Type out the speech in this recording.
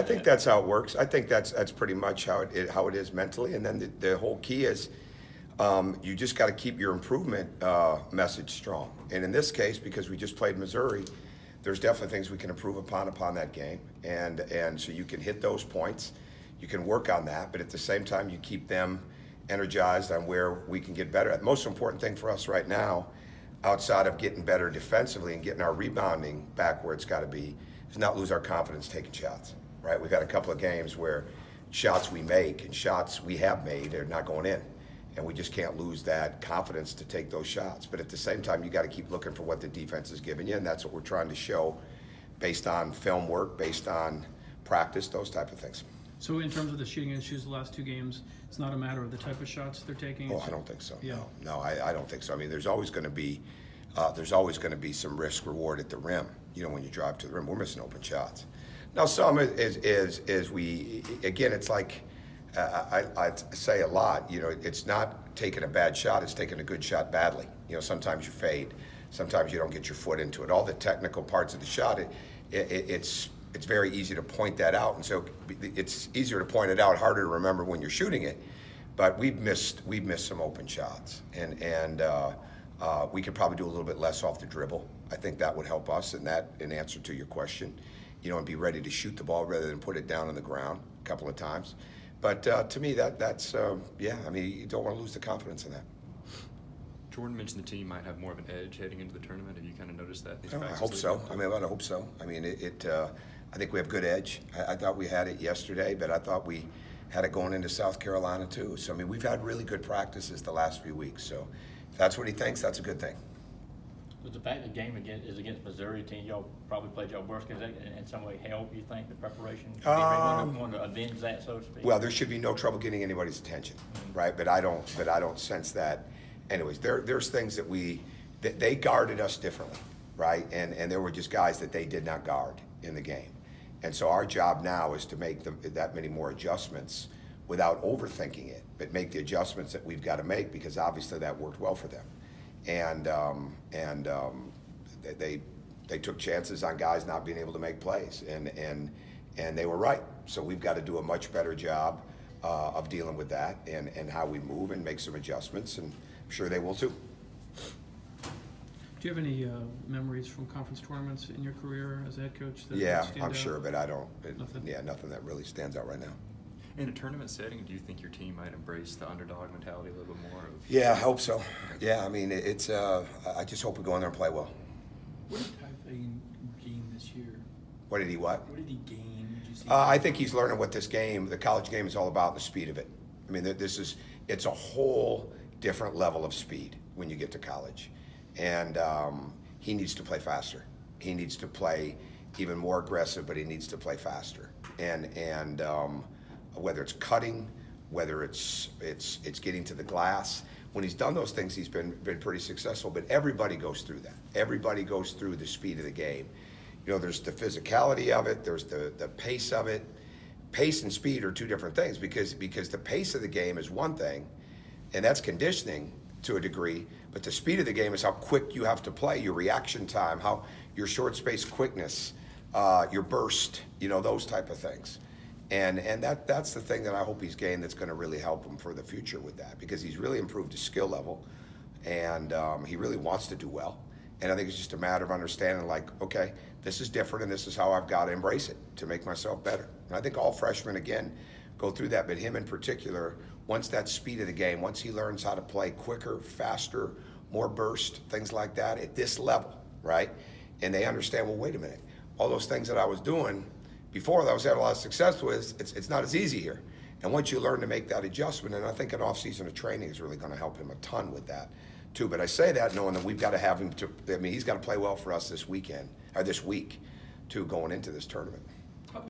think that's how it works. I think that's pretty much how it is mentally. And then the whole key is you just got to keep your improvement message strong. And in this case, because we just played Missouri, there's definitely things we can improve upon that game, and so you can hit those points, you can work on that, but at the same time you keep them energized on where we can get better. The most important thing for us right now, outside of getting better defensively and getting our rebounding back where it's got to be, is not lose our confidence taking shots, right? We've had a couple of games where shots we make and shots we have made are not going in, and we just can't lose that confidence to take those shots. But at the same time, you got to keep looking for what the defense is giving you, and that's what we're trying to show based on film work, based on practice, those type of things. So in terms of the shooting issues the last two games, it's not a matter of the type of shots they're taking? Oh, I don't think so. Yeah. No, I don't think so. I mean, there's always going to be some risk reward at the rim. You know, when you drive to the rim, we're missing open shots. Now, some is we, again, it's like I say a lot, you know, it's not taking a bad shot, it's taking a good shot badly. You know, sometimes you fade, sometimes you don't get your foot into it. All the technical parts of the shot, it's very easy to point that out, and so it's easier to point it out, harder to remember when you're shooting it. But we've missed some open shots, and we could probably do a little bit less off the dribble. I think that would help us, and that, in answer to your question, you know, and be ready to shoot the ball rather than put it down on the ground a couple of times. But to me, that's yeah. I mean, you don't want to lose the confidence in that. Jordan mentioned the team might have more of an edge heading into the tournament. Have you kind of noticed that? I hope so. I mean, I hope so. I mean, I think we have good edge. I thought we had it yesterday, but I thought we had it going into South Carolina too. So I mean, we've had really good practices the last few weeks. So if that's what he thinks, that's a good thing. With the fact the game is against Missouri, team y'all probably played y'all worst, does that in some way help, you think, the preparation? Want to avenge that, so to speak? Well, there should be no trouble getting anybody's attention, right? But I don't sense that. Anyways, there's things that they guarded us differently, right? And there were just guys that they did not guard in the game. And so our job now is to make that many more adjustments without overthinking it, but make the adjustments that we've got to make, because obviously that worked well for them. And they took chances on guys not being able to make plays, and they were right. So we've got to do a much better job of dealing with that and how we move and make some adjustments, and I'm sure they will too. Do you have any memories from conference tournaments in your career as a head coach? Yeah, I'm sure, but I don't. Nothing? Yeah, nothing that really stands out right now. In a tournament setting, do you think your team might embrace the underdog mentality a little bit more? Yeah, I hope so. Yeah, I mean, it's. I just hope we go in there and play well. What did Typhane gain this year? What did he what? What did he gain? Did you see I think he's learning what this game, the college game, is all about, the speed of it. I mean, it's a whole different level of speed when you get to college. And he needs to play faster. He needs to play even more aggressive, but he needs to play faster. And whether it's cutting, whether it's getting to the glass, when he's done those things, he's been pretty successful. But everybody goes through that. Everybody goes through the speed of the game. You know, there's the physicality of it. There's the pace of it. Pace and speed are two different things, because the pace of the game is one thing, and that's conditioning to a degree, but the speed of the game is how quick you have to play, your reaction time, how your short space quickness, your burst, you know, those type of things. And that's the thing that I hope he's gained that's going to really help him for the future with that, because he's really improved his skill level, and he really wants to do well. And I think it's just a matter of understanding, like, okay, this is different, and this is how I've got to embrace it to make myself better. And I think all freshmen, again, go through that, but him in particular, once that speed of the game, once he learns how to play quicker, faster, more burst, things like that at this level, right? And they understand, well, wait a minute, all those things that I was doing before that I was having a lot of success with, it's not as easy here. And once you learn to make that adjustment, and I think an off-season of training is really going to help him a ton with that too. But I say that knowing that we've got to have him I mean, he's got to play well for us this weekend, or this week, too, going into this tournament.